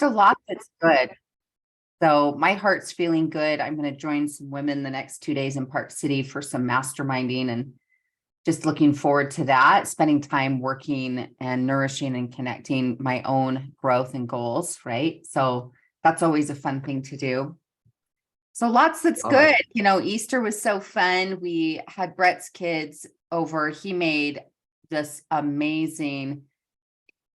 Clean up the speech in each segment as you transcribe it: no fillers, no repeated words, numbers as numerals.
a lot that's good. So my heart's feeling good. I'm going to join some women the next 2 days in Park City for some masterminding and just looking forward to that, spending time working and nourishing and connecting my own growth and goals, right? So that's always a fun thing to do. So lots that's good. Easter was so fun. We had Brett's kids over. He made this amazing.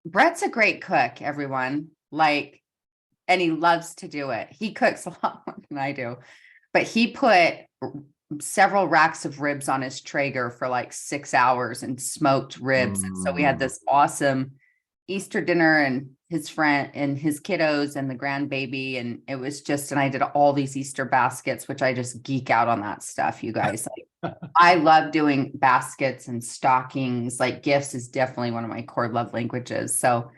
Brett's a great cook, everyone. And he loves to do it. He cooks a lot more than I do, but he put several racks of ribs on his Traeger for like 6 hours and smoked ribs. And so we had this awesome Easter dinner and his friend and his kiddos and the grandbaby. And it was just, and I did all these Easter baskets, which I just geek out on that stuff, you guys. I love doing baskets and stockings. Like gifts is definitely one of my core love languages. So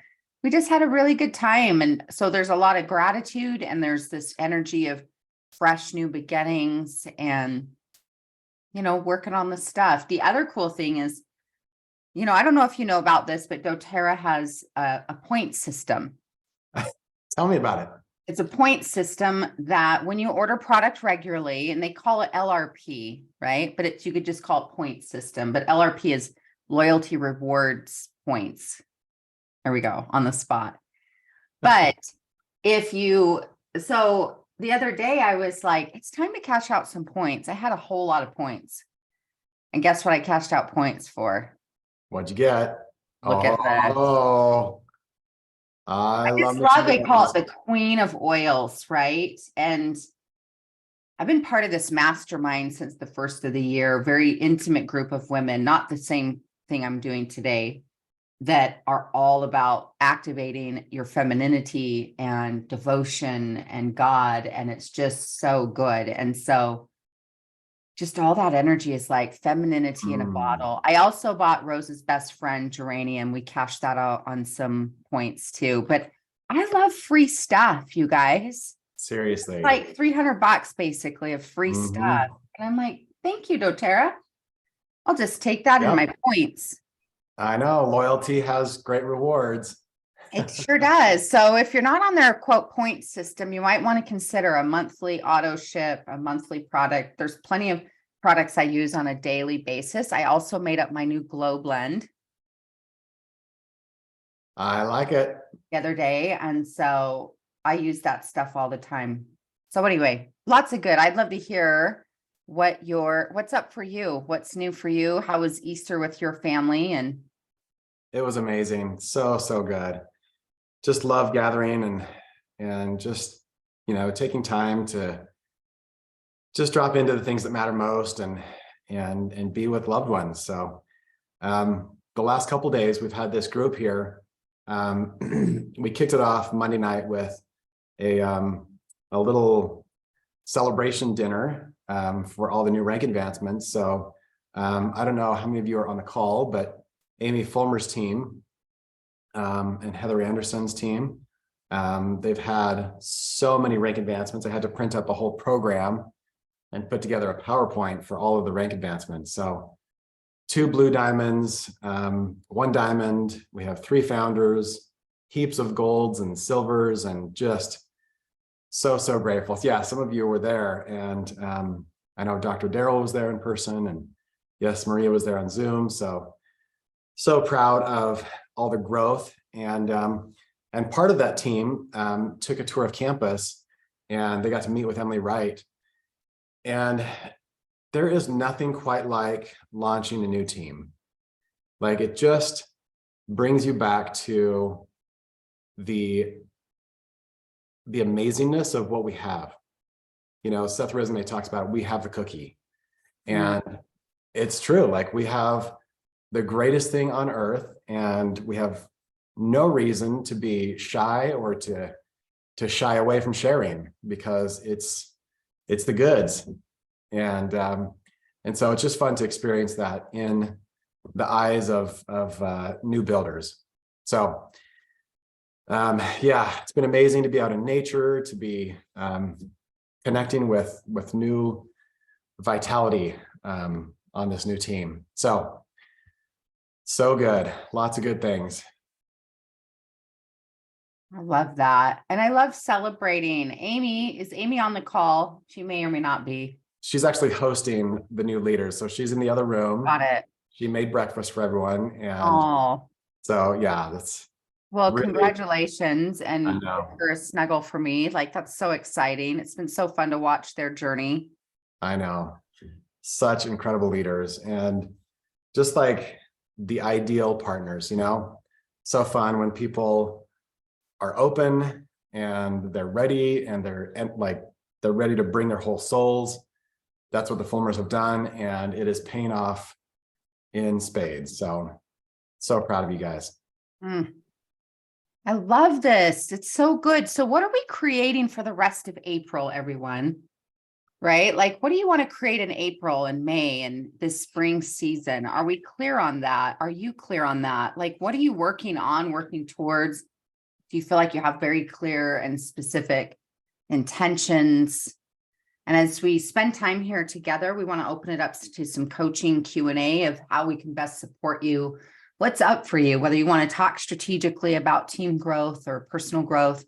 we just had a really good time. And so there's a lot of gratitude and there's this energy of fresh new beginnings and, working on the stuff. The other cool thing is, I don't know if you know about this, but doTERRA has a point system. Tell me about it. It's a point system that when you order product regularly, and they call it LRP, right? But you could just call it point system, but LRP is loyalty rewards points. There we go, on the spot. But so the other day I was like, it's time to cash out some points. I had a whole lot of points. And guess what I cashed out points for? What'd you get? Look at that. Oh, I love they call it the Queen of Oils, right? And I've been part of this mastermind since the first of the year, very intimate group of women, not the same thing I'm doing today, that are all about activating your femininity and devotion and God. And it's just so good. And so just all that energy is like femininity in a bottle. I also bought Rose's best friend, geranium. We cashed that out on some points too. But I love free stuff, you guys. Seriously. It's like $300 basically of free stuff. And I'm like, thank you, doTERRA. I'll just take that in my points. I know loyalty has great rewards. It sure does. So if you're not on their quote point system, you might want to consider a monthly auto ship, a monthly product. There's plenty of products I use on a daily basis. I also made up my new glow blend. I like it. The other day. And so I use that stuff all the time. So anyway, lots of good. I'd love to hear what's up for you? What's new for you? How was Easter with your family? And it was amazing. So good. Just love gathering and just, taking time to just drop into the things that matter most and be with loved ones. So the last couple of days we've had this group here. We kicked it off Monday night with a little celebration dinner for all the new rank advancements. So I don't know how many of you are on the call, but Amy Fulmer's team and Heather Anderson's team, they've had so many rank advancements. I had to print up a whole program and put together a PowerPoint for all of the rank advancements. So 2 blue diamonds, 1 diamond. We have 3 founders, heaps of golds and silvers, and just so grateful. Yeah, some of you were there, and I know Dr. Darrell was there in person, and yes, Maria was there on Zoom. So proud of all the growth, and part of that team took a tour of campus, and they got to meet with Emily Wright. And there is nothing quite like launching a new team. Like, it just brings you back to the amazingness of what we have. Seth Resnick talks about, we have the cookie. And it's true. Like, we have the greatest thing on earth, and we have no reason to be shy or to shy away from sharing, because it's the goods. And so it's just fun to experience that in the eyes of new builders. So it's been amazing to be out in nature, to be connecting with new vitality on this new team. So good. Lots of good things. I love that. And I love celebrating. Amy, is Amy on the call? She may or may not be. She's actually hosting the new leaders. So she's in the other room. Got it. She made breakfast for everyone. And Oh, so, yeah, that's well, really, congratulations. I And know, for a snuggle for me. Like, that's so exciting. It's been so fun to watch their journey. I know. Such incredible leaders and just like the ideal partners, so fun when people are open and they're ready and they're ready to bring their whole souls. That's what the Fulmers have done, and it is paying off in spades. So proud of you guys. Mm, I love this. It's so good. So what are we creating for the rest of April, everyone? Right? Like, what do you want to create in April and May and this spring season? Are we clear on that? Are you clear on that? Like, what are you working on, working towards? Do you feel like you have very clear and specific intentions? And as we spend time here together, we want to open it up to some coaching Q&A of how we can best support you. What's up for you, whether you want to talk strategically about team growth or personal growth,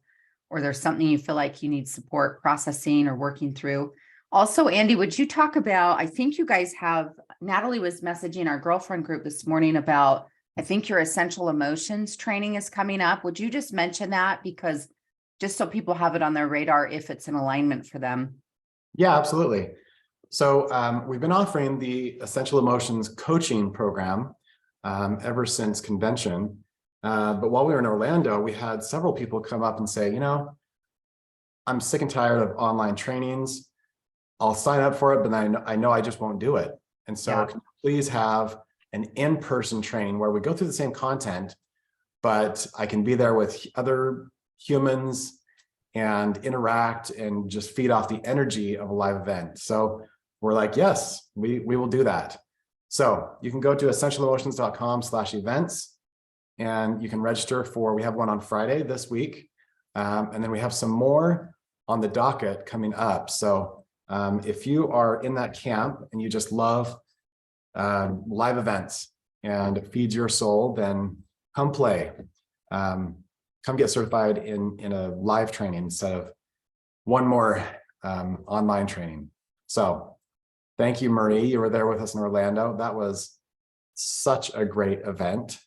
or there's something you feel like you need support processing or working through. Also, Andy, would you talk about, I think you guys have, Natalie was messaging our girlfriend group this morning about, I think your essential emotions training is coming up. Would you just mention that? Because just so people have it on their radar if it's an alignment for them. Yeah, absolutely. So we've been offering the Essential Emotions coaching program ever since convention. But while we were in Orlando, we had several people come up and say, I'm sick and tired of online trainings. I'll sign up for it, but I know I just won't do it. And so can you please have an in-person training where we go through the same content, but I can be there with other humans and interact and just feed off the energy of a live event. So we're like, yes, we will do that. So you can go to essentialemotions.com/events and you can register we have one on Friday this week. And then we have some more on the docket coming up. So if you are in that camp and you just love live events and it feeds your soul, then come play. Come get certified in a live training instead of one more online training. So thank you, Marie. You were there with us in Orlando. That was such a great event.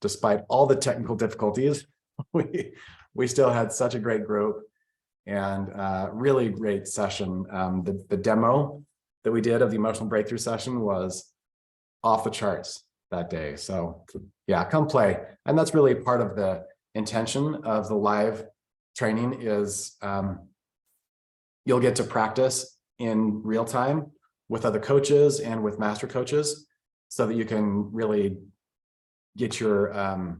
Despite all the technical difficulties, we still had such a great group and really great session. The demo that we did of the emotional breakthrough session was off the charts that day. So yeah, come play. And that's really part of the intention of the live training is you'll get to practice in real time with other coaches and with master coaches so that you can really get your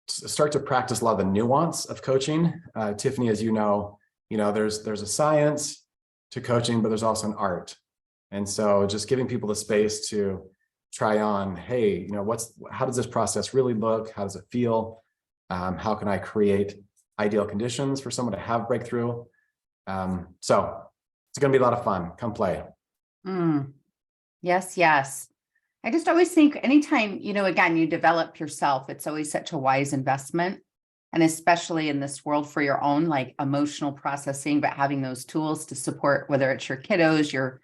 start to practice a lot of the nuance of coaching. Tiffany, as you know, there's a science to coaching, but there's also an art. And so just giving people the space to try on, hey, how does this process really look? How does it feel? How can I create ideal conditions for someone to have breakthrough? So it's going to be a lot of fun. Come play. Yes, yes. I just always think anytime, again, you develop yourself, it's always such a wise investment. And especially in this world for your own like emotional processing, but having those tools to support, whether it's your kiddos, your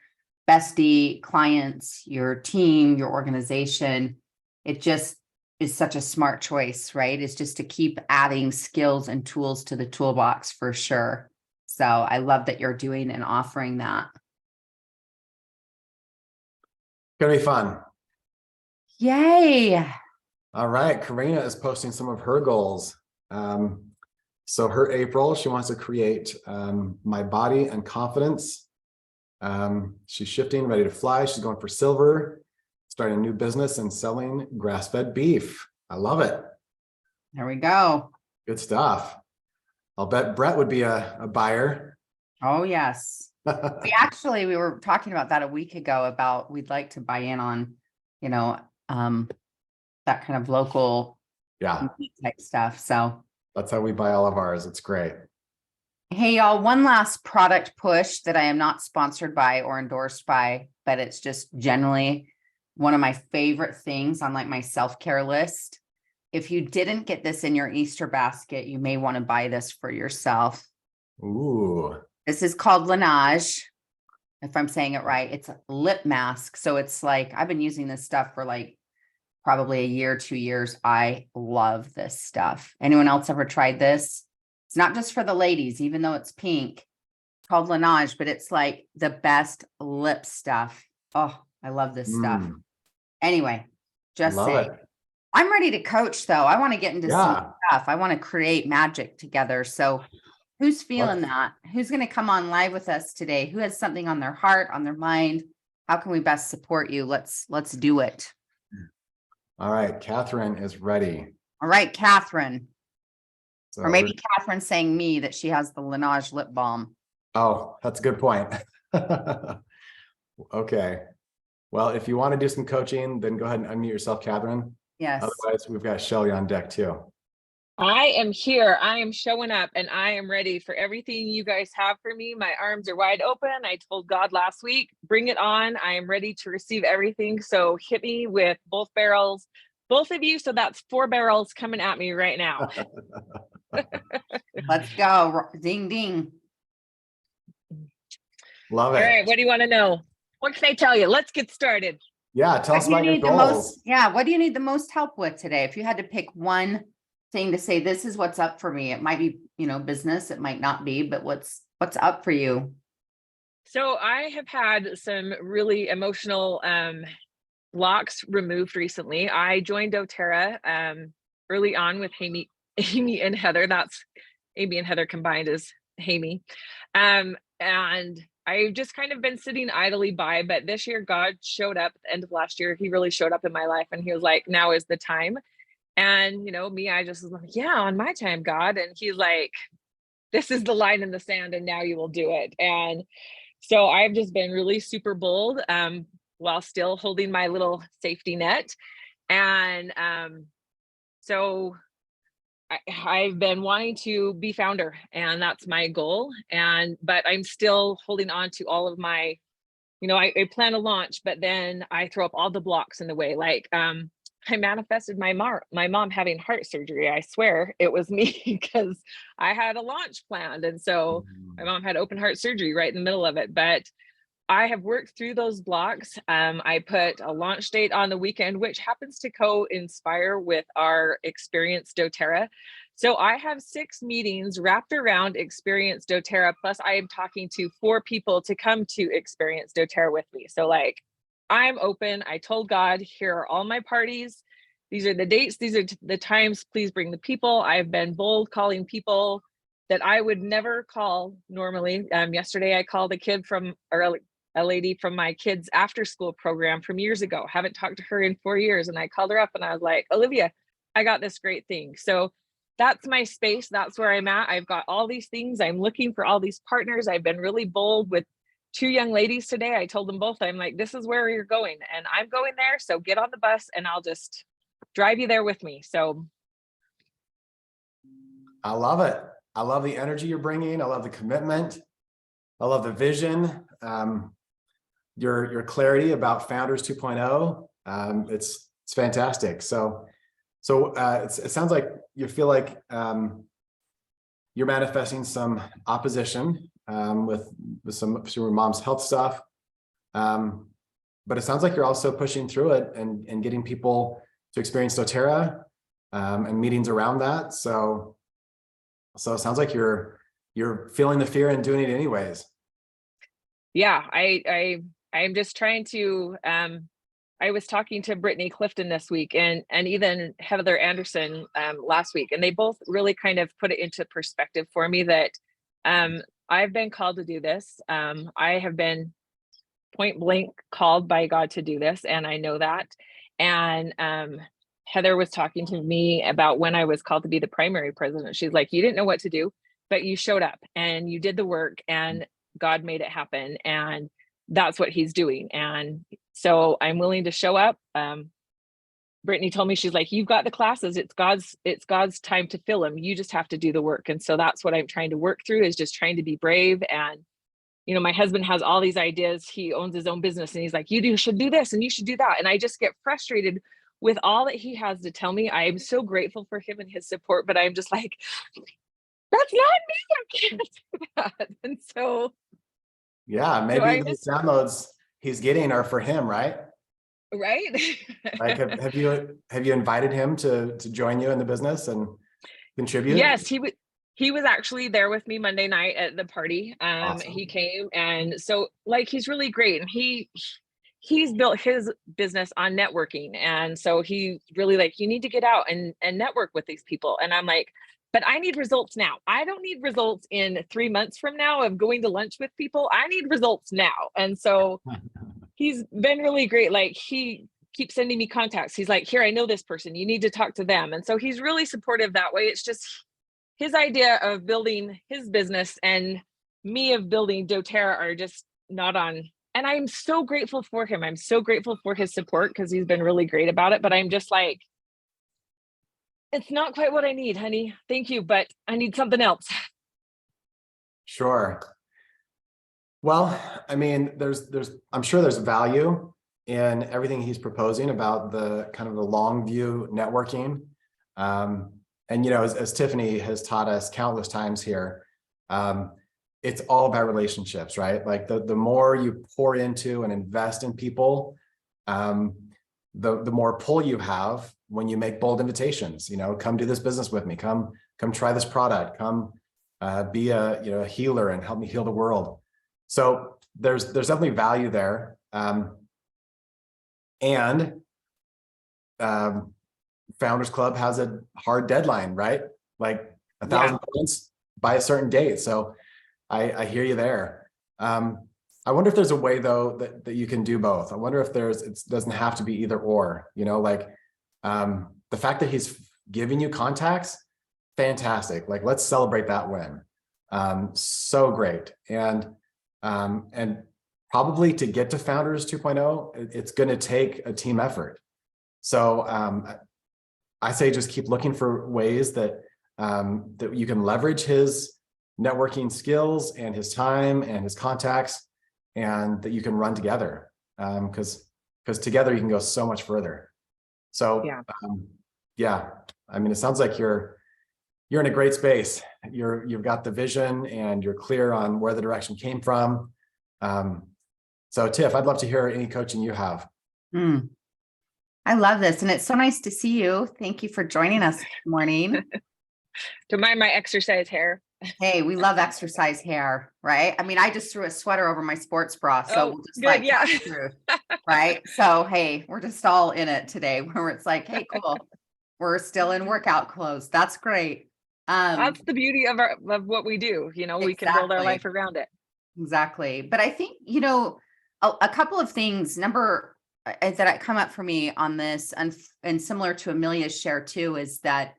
bestie clients, your team, your organization, it just is such a smart choice, right? It's just to keep adding skills and tools to the toolbox for sure. So I love that you're doing and offering that. Gonna be fun. Yay. All right. Karina is posting some of her goals. So her April, she wants to create my body and confidence. She's shifting, ready to fly. She's going for silver, starting a new business and selling grass-fed beef. I love it. There we go. Good stuff. I'll bet Brett would be a buyer. Oh, yes. We were talking about that a week ago about we'd like to buy in on, that kind of local type stuff. So that's how we buy all of ours. It's great. Hey, y'all, one last product push that I am not sponsored by or endorsed by, but it's just generally one of my favorite things on like my self-care list. if you didn't get this in your Easter basket, you may want to buy this for yourself. Ooh. This is called Laneige, if I'm saying it right. It's a lip mask. So it's like, I've been using this stuff for like probably a year, 2 years. I love this stuff. Anyone else ever tried this? It's not just for the ladies, even though it's pink. It's called Laneige, but it's like the best lip stuff. Oh, I love this stuff. Anyway, just Love saying. it. I'm ready to coach though. I want to get into some Yeah. stuff. I want to create magic together. So who's feeling that? Who's going to come on live with us today? Who has something on their heart, on their mind? How can we best support you? Let's do it. All right. Catherine is ready. All right, Catherine. So Or maybe Catherine's saying me that she has the Laneige lip balm. oh, that's a good point. Okay. Well, if you want to do some coaching, then go ahead and unmute yourself, Catherine. Yes. Otherwise, we've got Shelly on deck too. I am here. I am showing up and I am ready for everything you guys have for me. My arms are wide open. I told God last week, bring it on. I am ready to receive everything. So hit me with both barrels, both of you. So that's 4 barrels coming at me right now. Let's go. Ding, ding. Love it. All right. What do you want to know? What can I tell you? Let's get started. Yeah. Tell us What do you about your need the goals. most? Yeah. What do you need the most help with today? If you had to pick one thing to say, this is what's up for me. It might be, business. It might not be, but what's up for you? So I have had some really emotional blocks removed recently. I joined doTERRA early on with Amy and Heather. That's Amy and Heather combined as Amy. And I've just kind of been sitting idly by, but this year God showed up at the end of last year. He really showed up in my life and he was like, now is the time. And me, I just was like, yeah, on my time, God. And he's like, this is the line in the sand and now you will do it. And so I've just been really super bold while still holding my little safety net. And so I've been wanting to be founder and that's my goal. But I'm still holding on to all of my, I plan a launch, but then I throw up all the blocks in the way. Like I manifested my mom having heart surgery. I swear it was me because I had a launch planned. And so my mom had open heart surgery right in the middle of it. But I have worked through those blocks. I put a launch date on the weekend, which happens to co-inspire with our Experience doTERRA. So I have 6 meetings wrapped around Experience doTERRA. Plus I am talking to 4 people to come to Experience doTERRA with me. So like, I'm open. I told God, here are all my parties. These are the dates. These are the times. Please bring the people. I've been bold calling people that I would never call normally. Yesterday, I called a lady from my kids' after school program from years ago. Haven't talked to her in 4 years. And I called her up and I was like, Olivia, I got this great thing. So that's my space. That's where I'm at. I've got all these things. I'm looking for all these partners. I've been really bold with 2 young ladies today. I told them both, I'm like, this is where you're going and I'm going there. So get on the bus and I'll just drive you there with me. So. I love it. I love the energy you're bringing. I love the commitment. I love the vision. Your clarity about Founders 2.0. It's fantastic. So it sounds like you feel like you're manifesting some opposition with some of your mom's health stuff. But it sounds like you're also pushing through it and getting people to experience doTERRA and meetings around that. So it sounds like you're feeling the fear and doing it anyways. Yeah, I'm just trying to, I was talking to Brittany Clifton this week and even Heather Anderson last week, and they both really kind of put it into perspective for me that I've been called to do this. I have been point blank called by God to do this, and I know that. And Heather was talking to me about when I was called to be the primary president. She's like, you didn't know what to do, but you showed up and you did the work and God made it happen. And that's what he's doing. And so I'm willing to show up. Brittany told me, she's like, you've got the classes. It's God's time to fill them. You just have to do the work. And so that's what I'm trying to work through, is just trying to be brave. And, my husband has all these ideas. He owns his own business and he's like, you should do this and you should do that. And I just get frustrated with all that he has to tell me, I am so grateful for him and his support, but I'm just like, that's not me. I can't do that. And Yeah, so maybe I those just, downloads he's getting are for him, right? right? Like, have you invited him to join you in the business and contribute? Yes, he was actually there with me Monday night at the party. He Awesome. came, and so like he's really great, and he's built his business on networking, and so he's really like, you need to get out and network with these people. And I'm like, but I need results now. I don't need results in 3 months from now of going to lunch with people. I need results now. And so he's been really great. Like, he keeps sending me contacts. He's like, here, I know this person, you need to talk to them. And so he's really supportive that way. It's just his idea of building his business and me of building doTERRA are just not on. And I'm so grateful for him. I'm so grateful for his support, because he's been really great about it. But I'm just like, it's not quite what I need, honey. Thank you, but I need something else. Sure. Well, I mean, I'm sure there's value in everything he's proposing about the kind of the long view networking. And, as Tiffany has taught us countless times here, it's all about relationships, right? Like the more you pour into and invest in people, the more pull you have when you make bold invitations. Come do this business with me. Come try this product. Come be a healer and help me heal the world. So there's definitely value there. And Founders Club has a hard deadline, right? Like 1,000 points by a certain date. So I hear you there. I wonder if there's a way though that you can do both. I wonder if it doesn't have to be either or, like the fact that he's giving you contacts, fantastic. Like, let's celebrate that win. So great. And probably to get to Founders 2.0, it's going to take a team effort. So I say just keep looking for ways that you can leverage his networking skills and his time and his contacts, and that you can run together, because together you can go so much further. So yeah, I mean, it sounds like you're in a great space. You've got the vision and you're clear on where the direction came from. So Tiff, I'd love to hear any coaching you have. I love this. And it's so nice to see you. Thank you for joining us this morning. Don't mind my exercise hair. Hey, we love exercise hair, right? I mean, I just threw a sweater over my sports bra. So we'll just good, yeah. Right. So, hey, we're just all in it today, where it's like, hey, cool. We're still in workout clothes. That's great. That's the beauty of what we do. We can build our life around it. Exactly. But I think, a couple of things that come up for me on this, and similar to Amelia's share too, is that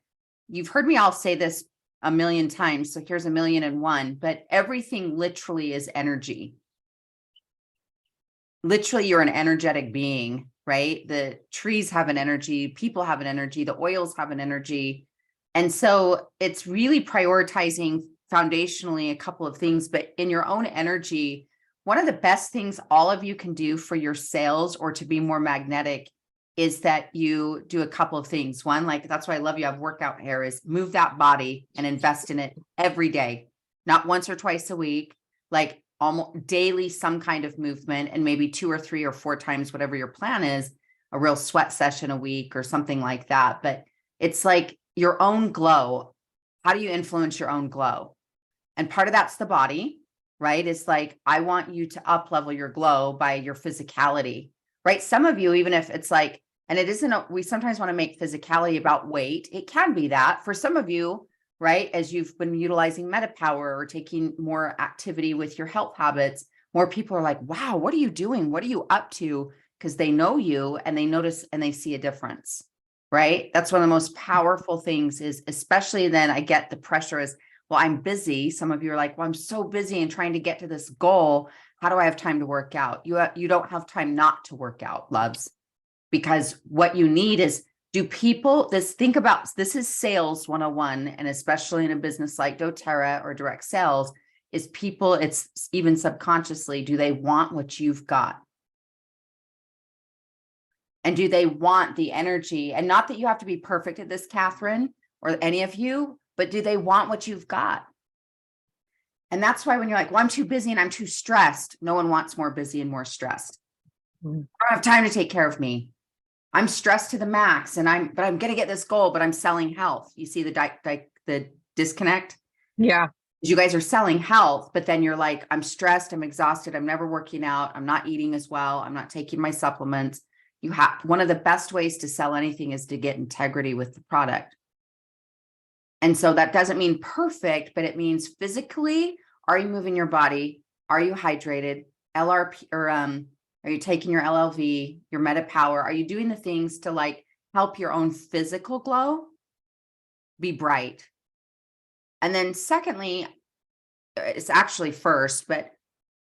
you've heard me all say this a million times. So here's 1,000,001, but everything literally is energy. Literally, you're an energetic being, right? The trees have an energy, people have an energy, the oils have an energy. And so it's really prioritizing foundationally a couple of things, but in your own energy, one of the best things all of you can do for your sales or to be more magnetic is that you do a couple of things. One, like, that's why I love you have workout hair, is move that body and invest in it every day, not once or twice a week, like almost daily, some kind of movement, and maybe 2 or 3 or 4 times, whatever your plan is, a real sweat session a week or something like that. But it's like your own glow. How do you influence your own glow? And part of that's the body, right? It's like, I want you to up level your glow by your physicality, right? Some of you, even if it's like, and it isn't, we sometimes want to make physicality about weight. It can be that for some of you, right? As you've been utilizing MetaPower or taking more activity with your health habits, more people are like, wow, what are you doing? What are you up to? Because they know you and they notice and they see a difference, right? That's one of the most powerful things, is especially then I get the pressure is, well, I'm busy. Some of you are like, well, I'm so busy and trying to get to this goal. How do I have time to work out? You don't have time not to work out, loves, because what you need is, think about, this is sales 101. And especially in a business like doTERRA or direct sales, is people, it's even subconsciously, do they want what you've got? And do they want the energy? And not that you have to be perfect at this, Catherine, or any of you, but do they want what you've got? And that's why when you're like, well, I'm too busy and I'm too stressed. No one wants more busy and more stressed. I don't have time to take care of me. I'm stressed to the max and I'm going to get this goal, but I'm selling health. You see the disconnect? Yeah. You guys are selling health, but then you're like, I'm stressed, I'm exhausted, I'm never working out, I'm not eating as well, I'm not taking my supplements. You have one of the best ways to sell anything is to get integrity with the product. And so that doesn't mean perfect, but it means physically, are you moving your body? Are you hydrated? LRP or are you taking your LLV, your MetaPower? Are you doing the things to like help your own physical glow be bright? And then secondly, it's actually first, but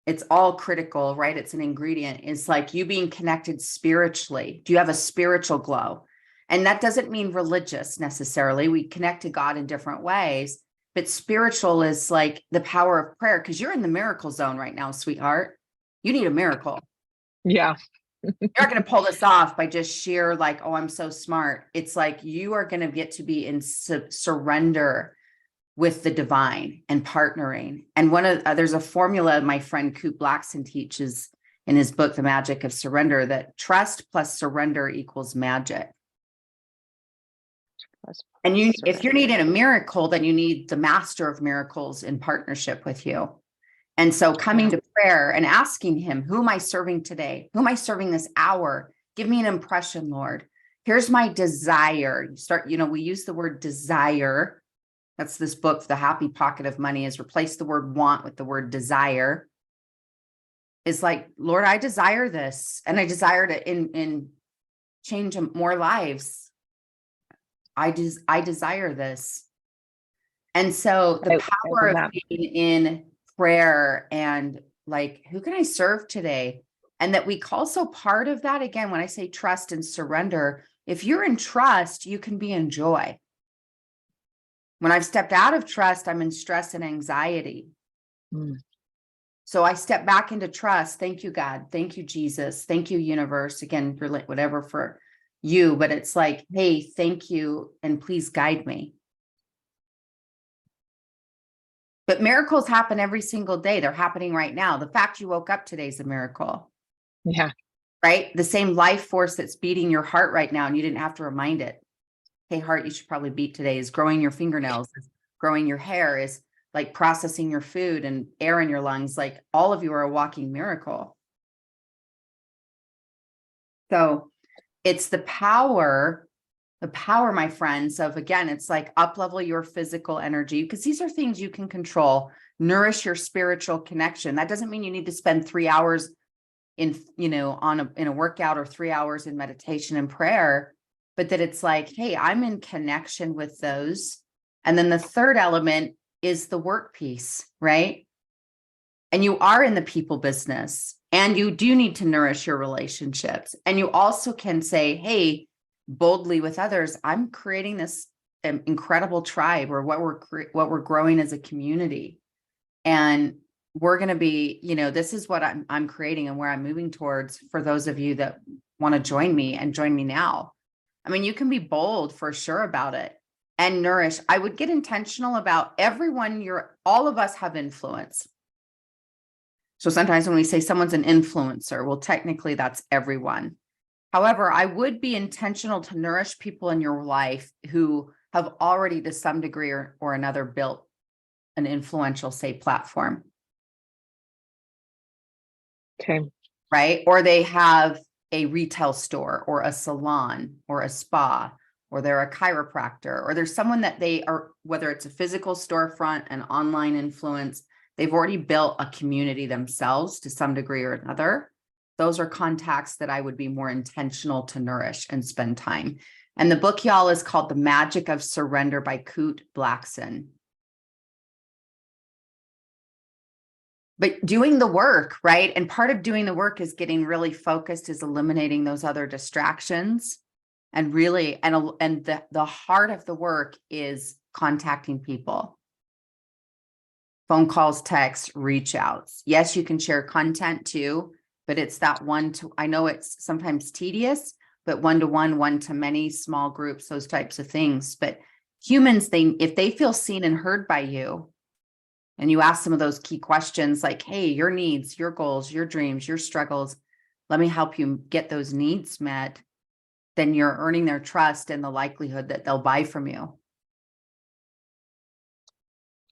it's all critical, right? It's an ingredient. It's like you being connected spiritually. Do you have a spiritual glow? And that doesn't mean religious necessarily. We connect to God in different ways, but spiritual is like the power of prayer, because you're in the miracle zone right now, sweetheart. You need a miracle. Yeah. You're not going to pull this off by just sheer like, oh, I'm so smart. It's like you are going to get to be in surrender with the divine and partnering. And there's a formula my friend Coop Blackson teaches in his book, The Magic of Surrender, that trust plus surrender equals magic. And if you're needing a miracle, then you need the master of miracles in partnership with you. And so coming to prayer and asking him, who am I serving today? Who am I serving this hour? Give me an impression, Lord. Here's my desire. We use the word desire. That's this book, The Happy Pocket of Money, is replace the word want with the word desire. It's like, Lord, I desire this. And I desire to in change more lives. I desire this. And so the power of being in prayer and like, who can I serve today? And that we also part of that, again, when I say trust and surrender, if you're in trust, you can be in joy. When I've stepped out of trust, I'm in stress and anxiety. So I step back into trust. Thank you, God. Thank you, Jesus. Thank you, universe. Again, whatever for you, but it's like, hey, thank you. And please guide me. But miracles happen every single day. They're happening right now. The fact you woke up today is a miracle. Yeah. Right? The same life force that's beating your heart right now, and you didn't have to remind it. Hey, heart, you should probably beat today, is growing your fingernails, is growing your hair, is like processing your food and air in your lungs. Like all of you are a walking miracle. So it's the power, my friends, of, again, it's like up-level your physical energy, because these are things you can control. Nourish your spiritual connection. That doesn't mean you need to spend 3 hours in a workout or 3 hours in meditation and prayer, but that it's like, hey, I'm in connection with those. And then the third element is the work piece, right? And you are in the people business, and you do need to nourish your relationships. And you also can say, hey, boldly with others, I'm creating this incredible tribe, or what we're growing as a community. And we're going to be, this is what I'm creating and where I'm moving towards, for those of you that want to join me and join me now. I mean, you can be bold for sure about it and nourish. I would get intentional about everyone. All of us have influence. So sometimes when we say someone's an influencer, well, technically that's everyone. However, I would be intentional to nourish people in your life who have already, to some degree or another, built an influential, say, platform. Okay. Right? Or they have a retail store or a salon or a spa, or they're a chiropractor, or there's someone that they are, whether it's a physical storefront, an online influence, they've already built a community themselves to some degree or another. Those are contacts that I would be more intentional to nourish and spend time. And the book, y'all, is called The Magic of Surrender by Coop Blackson. But doing the work, right? And part of doing the work is getting really focused, is eliminating those other distractions. And really, and the heart of the work is contacting people. Phone calls, texts, reach outs. Yes, you can share content too, but it's that one to, I know it's sometimes tedious, but one-to-one, one-to-many, small groups, those types of things. But humans, if they feel seen and heard by you, and you ask some of those key questions like, hey, your needs, your goals, your dreams, your struggles, let me help you get those needs met, then you're earning their trust and the likelihood that they'll buy from you.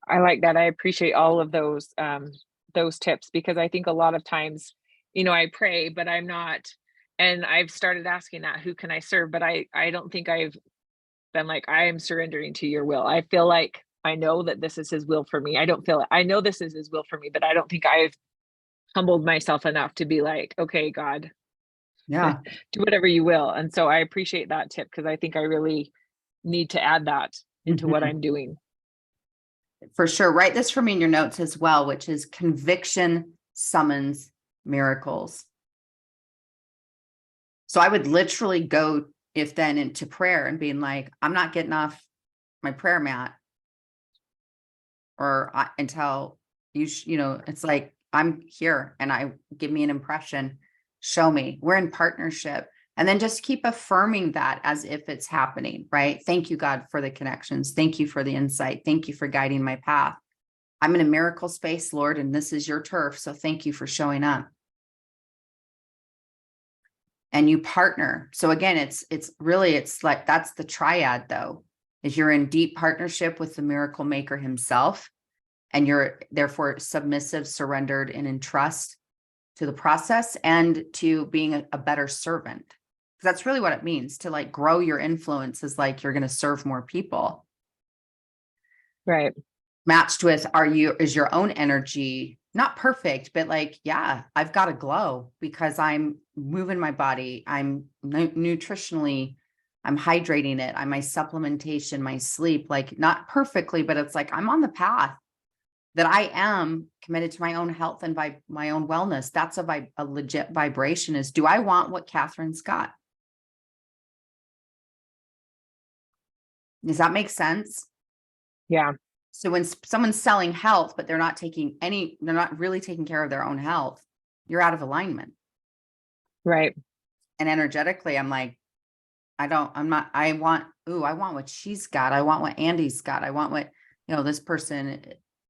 I like that. I appreciate all of those tips, because I think a lot of times, I pray, but I'm not, and I've started asking that, who can I serve? But I don't think I've been like, I am surrendering to your will. I feel like I know that this is his will for me. I know this is his will for me, but I don't think I've humbled myself enough to be like, okay, God, Yeah. do whatever you will. And so I appreciate that tip, because I think I really need to add that into what I'm doing. For sure. Write this for me in your notes as well, which is conviction summons miracles. So I would literally go into prayer and being like, I'm not getting off my prayer mat until it's like, I'm here and give me an impression, show me, we're in partnership. And then just keep affirming that as if it's happening, right? Thank you, God, for the connections. Thank you for the insight. Thank you for guiding my path. I'm in a miracle space, Lord, and this is your turf. So thank you for showing up. And you partner. So again, it's like, that's the triad though, is you're in deep partnership with the miracle maker himself. And you're therefore submissive, surrendered, and in trust to the process and to being a better servant. Because that's really what it means to like grow your influence, is like you're going to serve more people. Right. Matched with, is your own energy not perfect, but like, yeah, I've got to glow because I'm moving my body. I'm nutritionally, I'm hydrating it. My supplementation, my sleep, like not perfectly, but it's like, I'm on the path that I am committed to my own health and my own wellness. That's a legit vibration. Is, do I want what Catherine's got? Does that make sense? Yeah. So when someone's selling health, but they're not really taking care of their own health, you're out of alignment. Right. And energetically, I'm like, I want what she's got. I want what Andy's got. I want what, this person,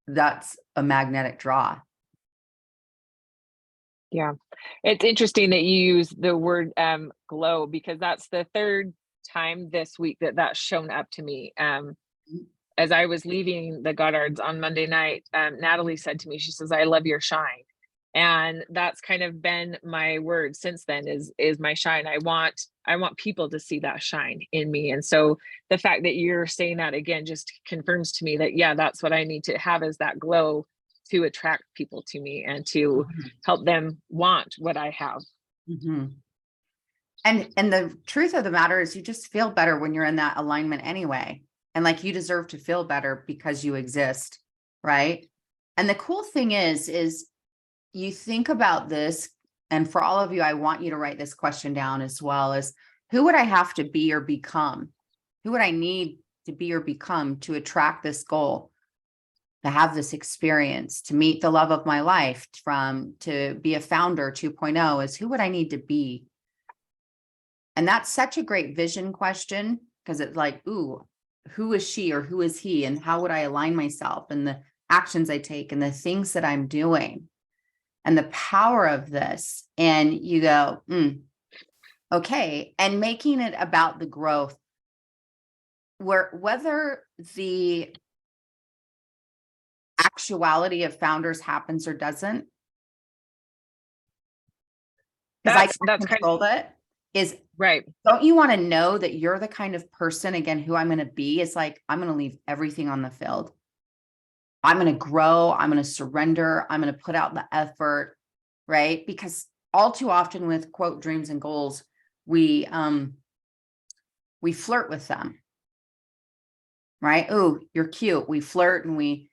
that's a magnetic draw. Yeah. It's interesting that you use the word glow, because that's the third time this week that's shown up to me. As I was leaving the Goddards on Monday night, Natalie said to me, she says, I love your shine. And that's kind of been my word since then, is my shine. I want people to see that shine in me. And so the fact that you're saying that again just confirms to me that, yeah, that's what I need to have, is that glow to attract people to me and to help them want what I have. Mm-hmm. And the truth of the matter is, you just feel better when you're in that alignment anyway. And like, you deserve to feel better because you exist, right? And the cool thing is you think about this, and for all of you, I want you to write this question down as well, as who would I have to be or become? Who would I need to be or become to attract this goal, to have this experience, to meet the love of my life, to be a founder 2.0, is who would I need to be? And that's such a great vision question, because it's like, ooh, who is she or who is he? And how would I align myself and the actions I take and the things that I'm doing and the power of this? And you go, okay. And making it about the growth, whether the actuality of founders happens or doesn't, because I can't control it. Is right. Don't you want to know that you're the kind of person, again, who I'm going to be? Is like, I'm going to leave everything on the field. I'm going to grow. I'm going to surrender. I'm going to put out the effort, right? Because all too often with quote dreams and goals, we flirt with them, right? Oh, you're cute. We flirt and we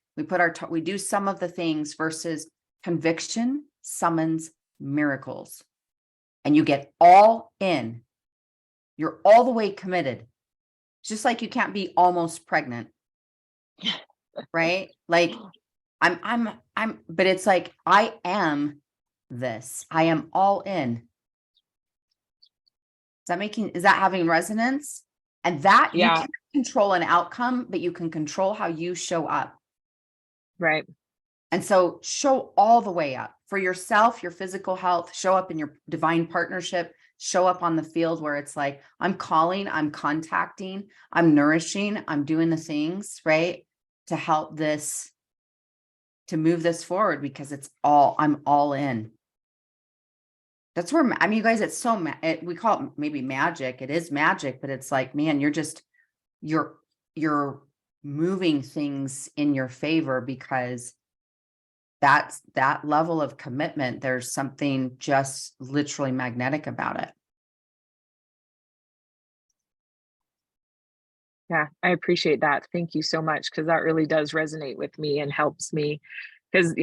we do some of the things, versus conviction summons miracles. And you get all in. You're all the way committed. It's just like you can't be almost pregnant. Right? Like but it's like, I am this. I am all in. Does is that having resonance? And that you Yeah. can't control an outcome, but you can control how you show up. Right. And so show all the way up for yourself, your physical health, show up in your divine partnership, show up on the field where it's like, I'm calling, I'm contacting, I'm nourishing, I'm doing the things, right? To help this, to move this forward, because I'm all in. That's where, I mean, you guys, it's so, we call it maybe magic. It is magic, but it's like, man, you're moving things in your favor, because that level of commitment, there's something just literally magnetic about it. Yeah, I appreciate that. Thank you so much, because that really does resonate with me and helps me. Because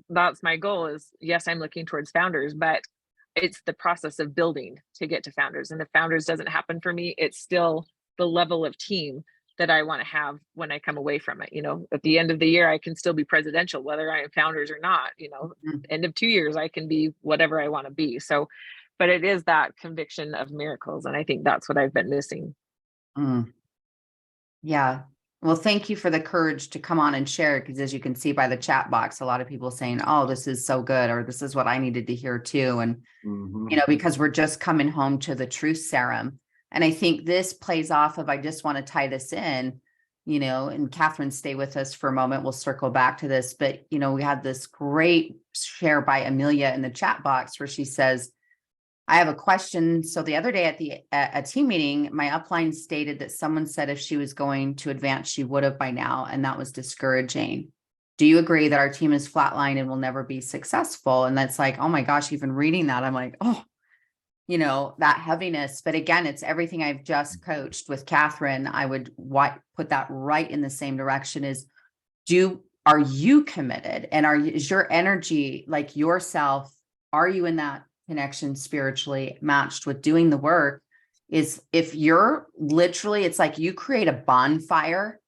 that's my goal is, yes, I'm looking towards founders, but it's the process of building to get to founders. And if founders doesn't happen for me, it's still the level of team that I want to have when I come away from it. At the end of the year, I can still be presidential, whether I am founders or not. End of 2 years, I can be whatever I want to be. So, but it is that conviction of miracles. And I think that's what I've been missing. Yeah. Well, thank you for the courage to come on and share, because as you can see by the chat box, a lot of people saying, oh, this is so good, or this is what I needed to hear too. And, because we're just coming home to the truth serum. And I think this plays off of, I just want to tie this in, and Catherine, stay with us for a moment. We'll circle back to this, but, we had this great share by Amelia in the chat box where she says, I have a question. So the other day at a team meeting, my upline stated that someone said if she was going to advance, she would have by now. And that was discouraging. Do you agree that our team is flatlined and will never be successful? And that's like, oh my gosh, even reading that, I'm like, oh, that heaviness. But again, it's everything I've just coached with Catherine. I would put that right in the same direction is, are you committed? And is your energy like yourself? Are you in that connection spiritually matched with doing the work? Is if you're literally, it's like you create a bonfire,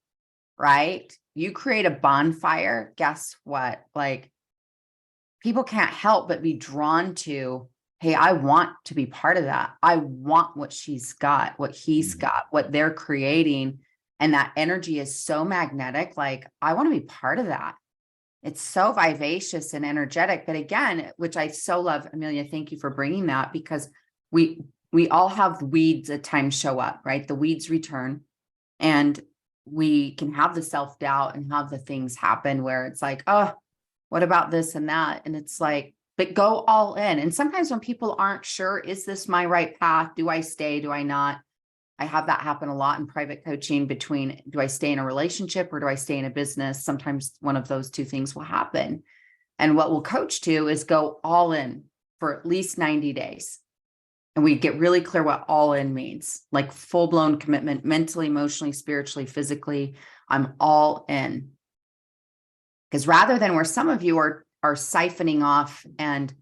right? You create a bonfire. Guess what? Like, people can't help but be drawn to, hey, I want to be part of that. I want what she's got, what he's got, what they're creating. And that energy is so magnetic. Like, I want to be part of that. It's so vivacious and energetic. But again, which I so love, Amelia, thank you for bringing that, because we all have weeds at times show up, right? The weeds return, and we can have the self-doubt and have the things happen where it's like, oh, what about this and that? And it's like, but go all in. And sometimes when people aren't sure, is this my right path? Do I stay? Do I not? I have that happen a lot in private coaching between, do I stay in a relationship or do I stay in a business? Sometimes one of those two things will happen. And what we'll coach to is go all in for at least 90 days. And we get really clear what all in means, like full-blown commitment, mentally, emotionally, spiritually, physically. I'm all in. Because rather than where some of you are siphoning off and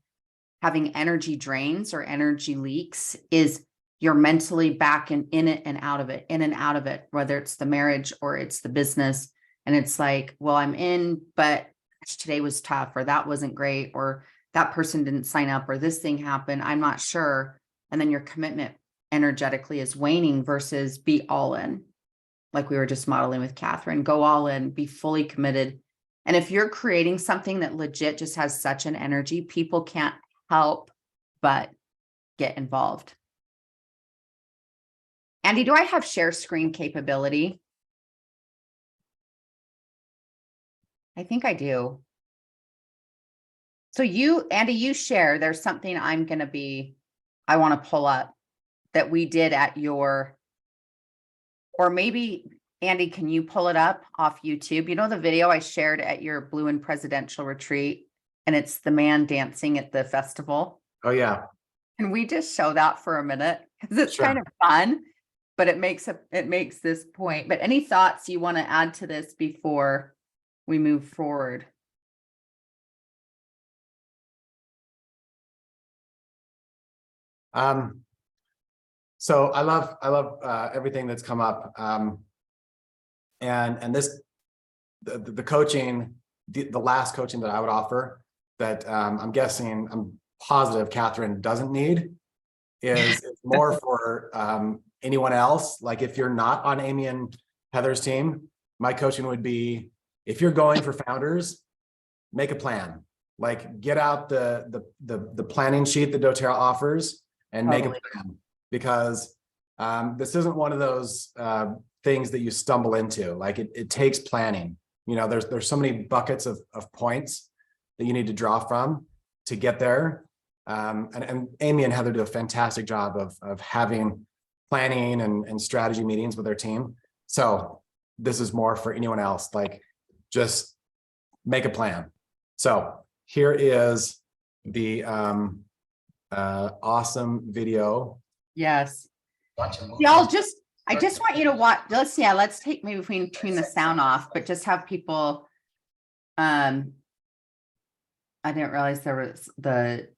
having energy drains or energy leaks, is you're mentally back in it and out of it, in and out of it, whether it's the marriage or it's the business. And it's like, well, I'm in, but today was tough, or that wasn't great, or that person didn't sign up, or this thing happened, I'm not sure. And then your commitment energetically is waning versus be all in. Like we were just modeling with Catherine, go all in, be fully committed. And if you're creating something that legit just has such an energy, people can't help but get involved. Andy, do I have share screen capability? I think I do. So Andy, you share, there's something I want to pull up that we did at your, or maybe Andy, can you pull it up off YouTube? You know, the video I shared at your Blue and Presidential Retreat, and it's the man dancing at the festival. Oh yeah. Can we just show that for a minute? Because it's kind of fun, but it makes this point. But any thoughts you want to add to this before we move forward? So I love everything that's come up. And this, the coaching, the last coaching that I would offer that I'm positive Catherine doesn't need is more for anyone else. Like if you're not on Amy and Heather's team, my coaching would be, if you're going for founders, make a plan. Like get out the planning sheet that doTERRA offers and make a plan, because this isn't one of those things that you stumble into. Like it takes planning. You know, there's so many buckets of points that you need to draw from to get there. And Amy and Heather do a fantastic job of having planning and strategy meetings with their team. So this is more for anyone else, like just make a plan. So here is the awesome video. Yes. Y'all I just want you to watch. Let's take, maybe if we can turn the sound off, but just have people, I didn't realize there was the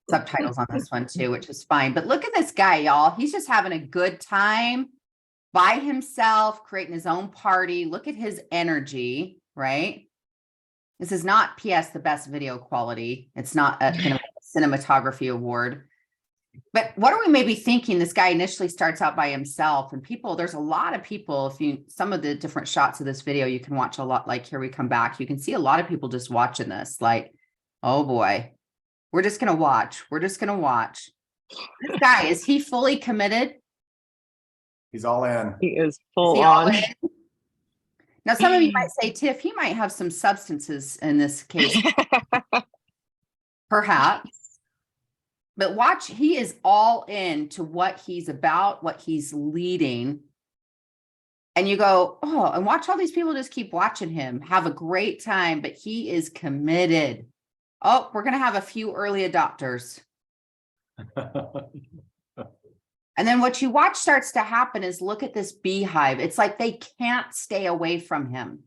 subtitles on this one too, which is fine. But look at this guy, y'all. He's just having a good time by himself, creating his own party. Look at his energy, right? This is not PS the best video quality. It's not a kind of cinematography award. But what are we maybe thinking? This guy initially starts out by himself, and there's a lot of people. Some of the different shots of this video, you can watch a lot. Like here we come back. You can see a lot of people just watching this. Like, oh boy, we're just going to watch. We're just going to watch. This guy, is he fully committed? He's all in. He is full on. Now, some of you might say, Tiff, he might have some substances in this case. Perhaps. But watch, he is all in to what he's about, what he's leading. And you go, oh, and watch all these people just keep watching him, have a great time, but he is committed. Oh, we're going to have a few early adopters. And then what you watch starts to happen is, look at this beehive. It's like they can't stay away from him.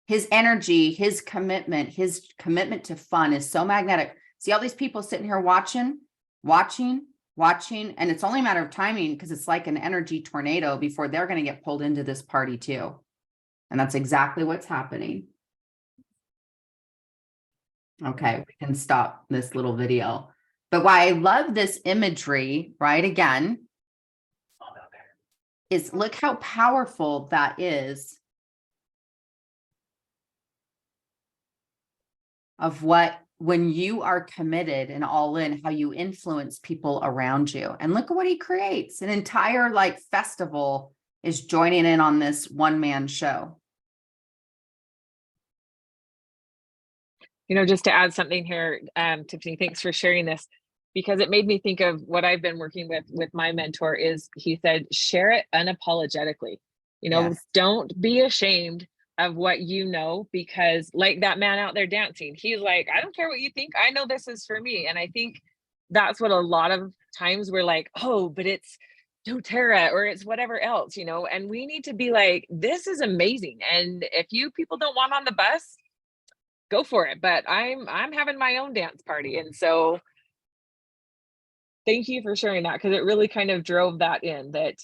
His energy, his commitment to fun is so magnetic. See all these people sitting here watching, and it's only a matter of timing, because it's like an energy tornado before they're going to get pulled into this party too. And that's exactly what's happening. Okay, we can stop this little video. But why I love this imagery, right, again, is look how powerful that is of what, when you are committed and all in, how you influence people around you. And look at what he creates. An entire like festival is joining in on this one-man show. You know, just to add something here, Tiffany, thanks for sharing this, because it made me think of what I've been working with my mentor. Is he said, share it unapologetically. You know, Yes. Don't be ashamed of what you know, because like that man out there dancing, he's like, I don't care what you think. I know this is for me. And I think that's what a lot of times we're like, oh, but it's doTERRA or it's whatever else, you know, and we need to be like, this is amazing. And if you people don't want on the bus, go for it. But I'm having my own dance party. And so thank you for sharing that, because it really kind of drove that in, that,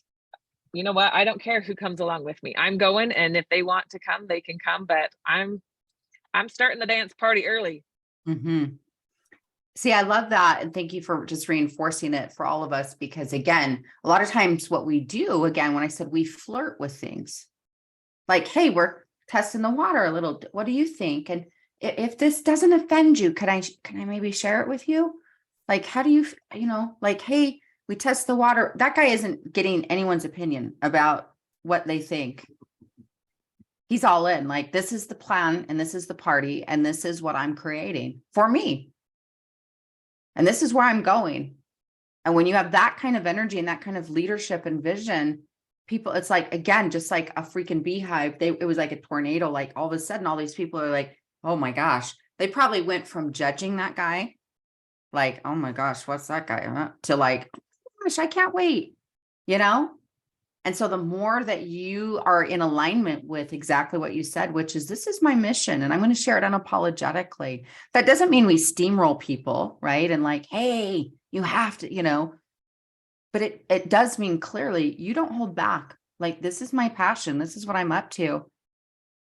you know what, I don't care who comes along with me. I'm going, and if they want to come, they can come, but I'm starting the dance party early. Mm-hmm. See, I love that. And thank you for just reinforcing it for all of us, because again, a lot of times what we do, again, when I said we flirt with things like, hey, we're testing the water a little. What do you think? And if this doesn't offend you, can I maybe share it with you? Like, how do you, like, hey, we test the water. That guy isn't getting anyone's opinion about what they think. He's all in, like, this is the plan, and this is the party, and this is what I'm creating for me. And this is where I'm going. And when you have that kind of energy and that kind of leadership and vision, people, it's like, again, just like a freaking beehive. It was like a tornado. Like all of a sudden, all these people are like, oh my gosh. They probably went from judging that guy, like, oh my gosh, what's that guy? To like, oh gosh, I can't wait, And so the more that you are in alignment with exactly what you said, which is, this is my mission and I'm going to share it unapologetically. That doesn't mean we steamroll people, right? And like, hey, you have to, but it does mean clearly you don't hold back. Like, this is my passion. This is what I'm up to.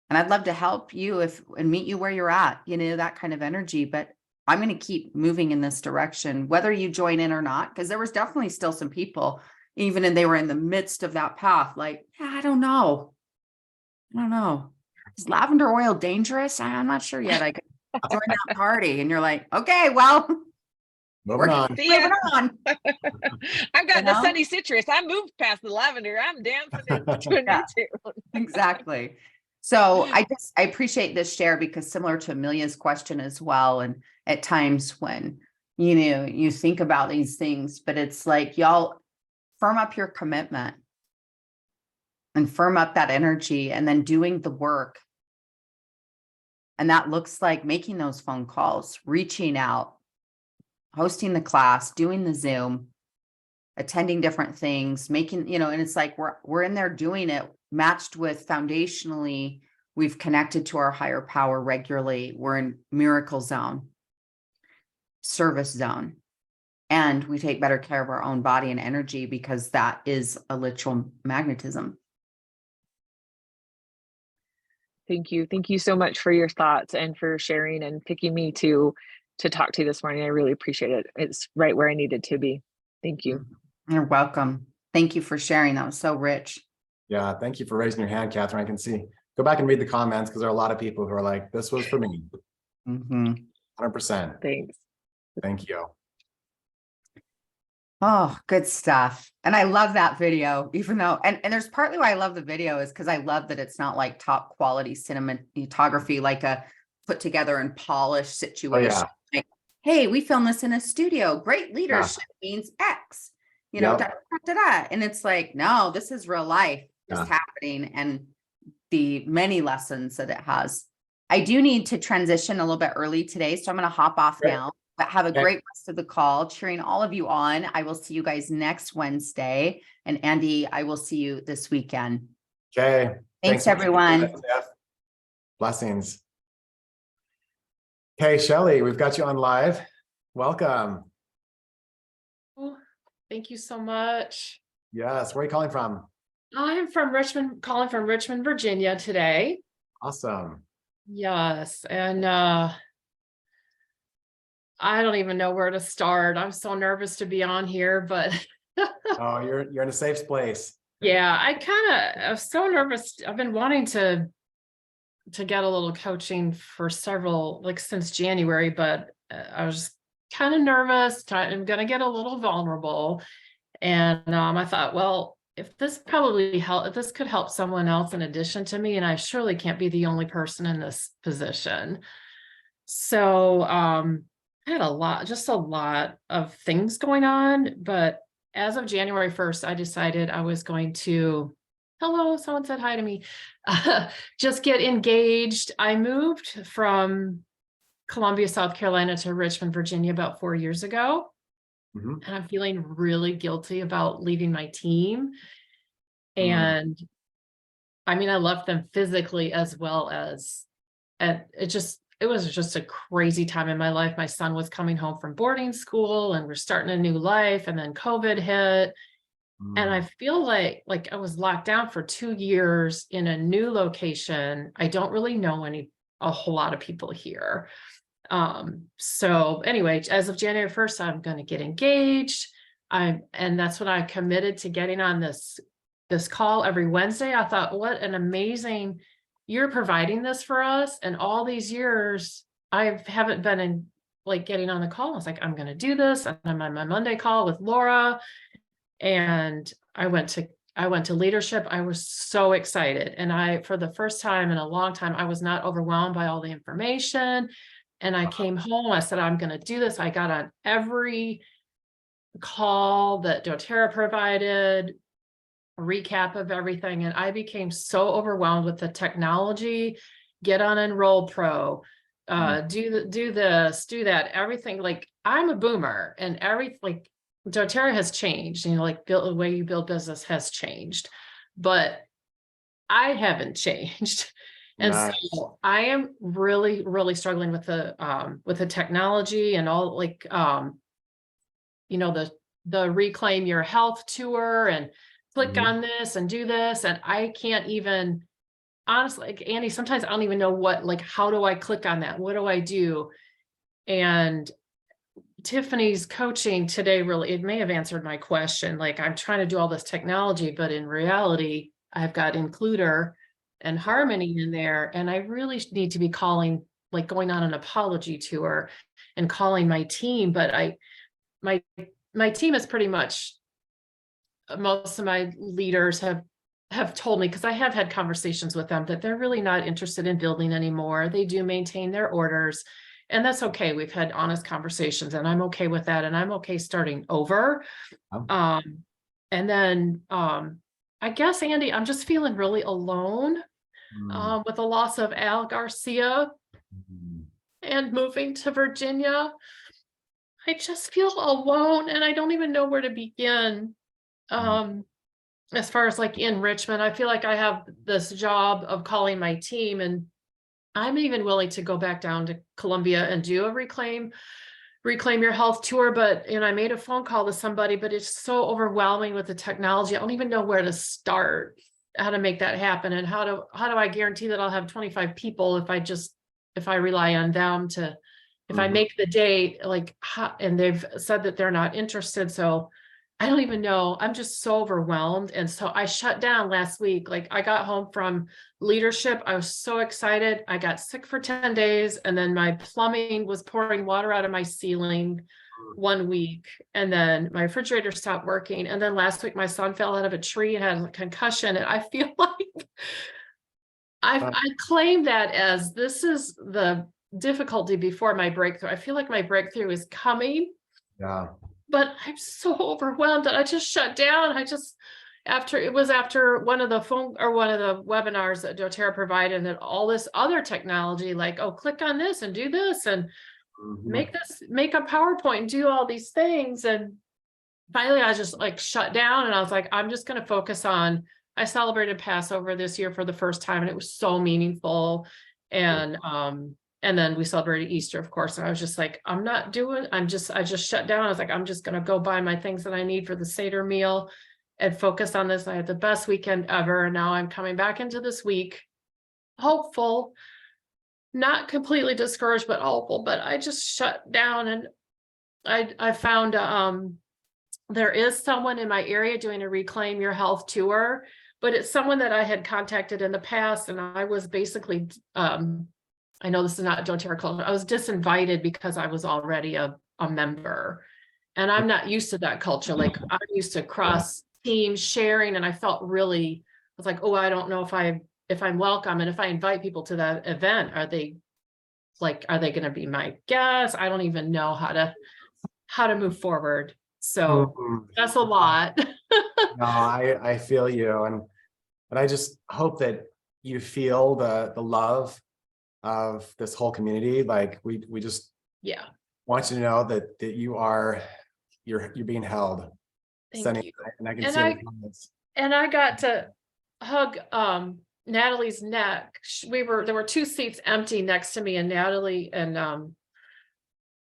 And I'd love to help you and meet you where you're at, that kind of energy. But I'm going to keep moving in this direction, whether you join in or not, because there was definitely still some people, even if they were in the midst of that path, like, yeah, I don't know. Is lavender oil dangerous? I'm not sure yet. I could join that party. And you're like, okay, well, Moving on. See ya. moving on. I've got You the know? sunny citrus. I moved past the lavender. I'm dancing into a new Yeah. tune. Exactly. So I appreciate this share, because similar to Amelia's question as well. And at times when, you think about these things, but it's like, y'all firm up your commitment and firm up that energy, and then doing the work. And that looks like making those phone calls, reaching out, hosting the class, doing the Zoom, attending different things, making, and it's like, we're in there doing it, matched with foundationally, we've connected to our higher power regularly. We're in miracle zone, service zone, and we take better care of our own body and energy, because that is a literal magnetism. Thank you. Thank you so much for your thoughts and for sharing and picking me to talk to you this morning. I really appreciate it. It's right where I needed to be. Thank you. You're welcome. Thank you for sharing. That was so rich. Yeah, thank you for raising your hand, Catherine. I can see. Go back and read the comments, because there are a lot of people who are like, this was for me. 100%. Thanks. Thank you. Oh, good stuff. And I love that video, even though, and there's partly why I love the video is because I love that it's not like top quality cinematography, like a put together and polished situation. Oh, yeah. Like, hey, we filmed this in a studio. Great leadership means X, da, da, da. And it's like, no, this is real life just happening, and the many lessons that it has. I do need to transition a little bit early today, so I'm going to hop off now. But have a great rest of the call, cheering all of you on. I will see you guys next Wednesday. And Andy, I will see you this weekend. Okay. Thanks everyone. Blessings. Okay, Shelly, we've got you on live. Welcome. Oh, thank you so much. Yes. Where are you calling from? I'm from Richmond, calling from Richmond, Virginia today. Awesome. Yes. And I don't even know where to start. I'm so nervous to be on here, but Oh, you're in a safe place. yeah, I'm so nervous. I've been wanting to get a little coaching for since January, but I was kind of nervous. I'm going to get a little vulnerable. And I thought, well, if this could help someone else in addition to me, and I surely can't be the only person in this position. So I had a lot of things going on, but as of January 1st, I decided I was going to, hello, someone said hi to me, just get engaged. I moved from Columbia, South Carolina to Richmond, Virginia about 4 years ago. And I'm feeling really guilty about leaving my team. And I mean, I left them physically as well as, and it was just a crazy time in my life. My son was coming home from boarding school and we're starting a new life, and then COVID hit. And I feel like I was locked down for 2 years in a new location. I don't really know a whole lot of people here. So anyway, as of January 1st, I'm going to get engaged. And that's when I committed to getting on this call every Wednesday. I thought, what an amazing, you're providing this for us. And all these years, I haven't been getting on the call. I was like, I'm going to do this. And I'm on my Monday call with Laura. And I went to leadership. I was so excited. And for the first time in a long time, I was not overwhelmed by all the information. And I came home, I said, I'm going to do this. I got on every call that doTERRA provided, a recap of everything. And I became so overwhelmed with the technology, get on Enroll Pro, do this, do that, everything. I'm a boomer, and doTERRA has changed, the way you build business has changed, but I haven't changed. And so I am really, really struggling with the technology and all, the Reclaim Your Health tour, and click on this and do this. And I can't even, honestly, Andy, sometimes I don't even know how do I click on that? What do I do? And Tiffany's coaching today really, it may have answered my question. Like, I'm trying to do all this technology, but in reality, I've got Includer and Harmony in there. And I really need to be calling, like going on an apology tour and calling my team. But my team is pretty much, most of my leaders have told me, because I have had conversations with them, that they're really not interested in building anymore. They do maintain their orders, and that's okay. We've had honest conversations, and I'm okay with that. And I'm okay starting over. Oh. And then I guess, Andy, I'm just feeling really alone with the loss of Al Garcia and moving to Virginia. I just feel alone, and I don't even know where to begin. As far as like in Richmond, I feel like I have this job of calling my team, and I'm even willing to go back down to Columbia and do a reclaim your health tour. But, I made a phone call to somebody, but it's so overwhelming with the technology. I don't even know where to start, how to make that happen. And how do I guarantee that I'll have 25 people if I rely on them to, if I make the day, like, and they've said that they're not interested. So I don't even know. I'm just so overwhelmed. And so I shut down last week. Like, I got home from leadership. I was so excited. I got sick for 10 days. And then my plumbing was pouring water out of my ceiling 1 week. And then my refrigerator stopped working. And then last week, my son fell out of a tree and had a concussion. And I feel like I claim that as this is the difficulty before my breakthrough. I feel like my breakthrough is coming. Yeah. But I'm so overwhelmed that I just shut down. After one of the webinars that doTERRA provided, and all this other technology, like, oh, click on this and do this and make a PowerPoint and do all these things. And finally I just like shut down, and I was like, I'm just going to focus on, I celebrated Passover this year for the first time, and it was so meaningful. And then we celebrated Easter, of course. And I was just like, I just shut down. I was like, I'm just going to go buy my things that I need for the Seder meal and focus on this. I had the best weekend ever. And now I'm coming back into this week, hopeful, not completely discouraged, but hopeful. But I just shut down, and I found there is someone in my area doing a Reclaim Your Health tour, but it's someone that I had contacted in the past. And I was basically, I know this is not doTERRA culture, I was disinvited because I was already a member. And I'm not used to that culture. Like, I'm used to cross team sharing. And I felt really, I was like, oh, I don't know if I'm welcome. And if I invite people to that event, are they going to be my guests? I don't even know how to move forward. So that's a lot. No, I feel you. But I just hope that you feel the love of this whole community. Like, we just want you to know that you're being held. Thank you. And I can see the comments. And I got to hug Natalie's neck. There were 2 seats empty next to me, and Natalie and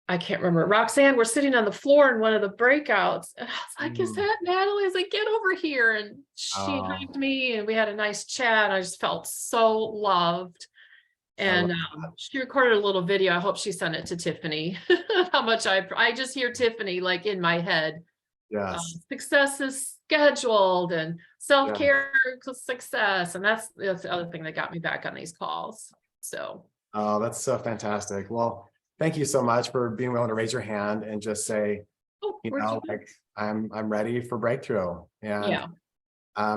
I can't remember, Roxanne were sitting on the floor in one of the breakouts. And I was like, is that Natalie? I was like, get over here. And she hugged me, and we had a nice chat. I just felt so loved. And she recorded a little video. I hope she sent it to Tiffany. How much I just hear Tiffany like in my head. Yes. Success is scheduled, and self-care success. And that's the other thing that got me back on these calls. So. Oh, that's so fantastic. Well, thank you so much for being willing to raise your hand and just say, like, I'm ready for breakthrough. And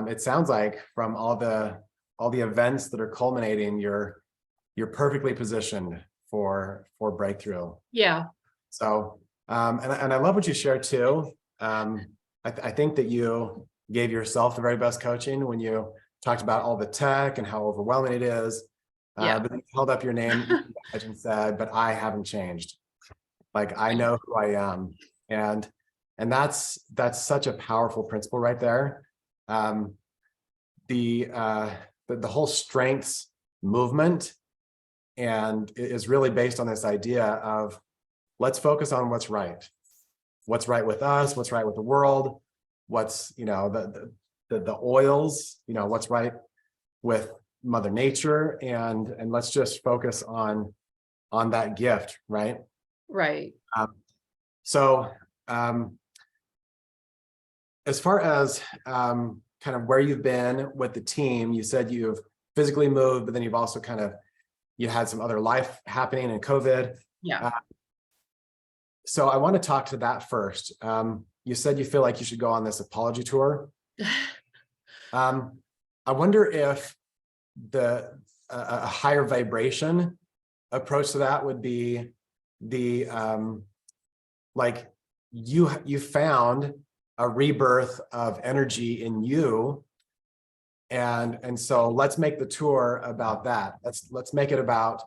it sounds like from all the events that are culminating, you're perfectly positioned for breakthrough. Yeah. So, and I love what you shared too. I think that you gave yourself the very best coaching when you talked about all the tech and how overwhelming it is. But you held up your name and said, but I haven't changed. Like, I know who I am. And that's such a powerful principle right there. The whole strengths movement and is really based on this idea of, let's focus on what's right with us, what's right with the world, what's, the oils, what's right with Mother Nature, and let's just focus on that gift, right? Right. So as far as kind of where you've been with the team, you said you've physically moved, but then you've also you had some other life happening in COVID. Yeah. So I want to talk to that first. You said you feel like you should go on this apology tour. I wonder if a higher vibration approach to that would be like you found a rebirth of energy in you, and so let's make the tour about that. Let's make it about,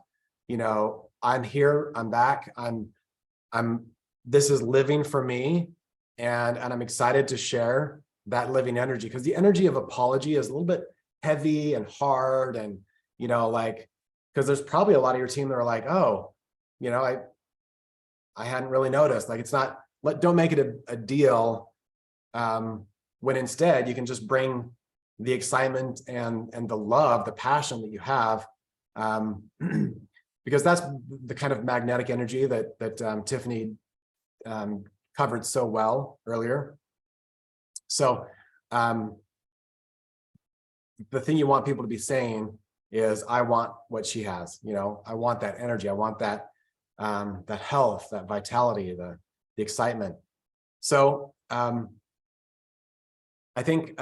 I'm here, I'm back, this is living for me, and I'm excited to share that living energy, because the energy of apology is a little bit heavy and hard, and because there's probably a lot of your team that are like, oh, I hadn't really noticed. Like, it's not, don't make it a deal, when instead you can just bring the excitement and the love, the passion that you have, because that's the kind of magnetic energy that Tiffany covered so well earlier. So the thing you want people to be saying is, I want what she has. I want that energy. I want that that health, that vitality, the excitement. So I think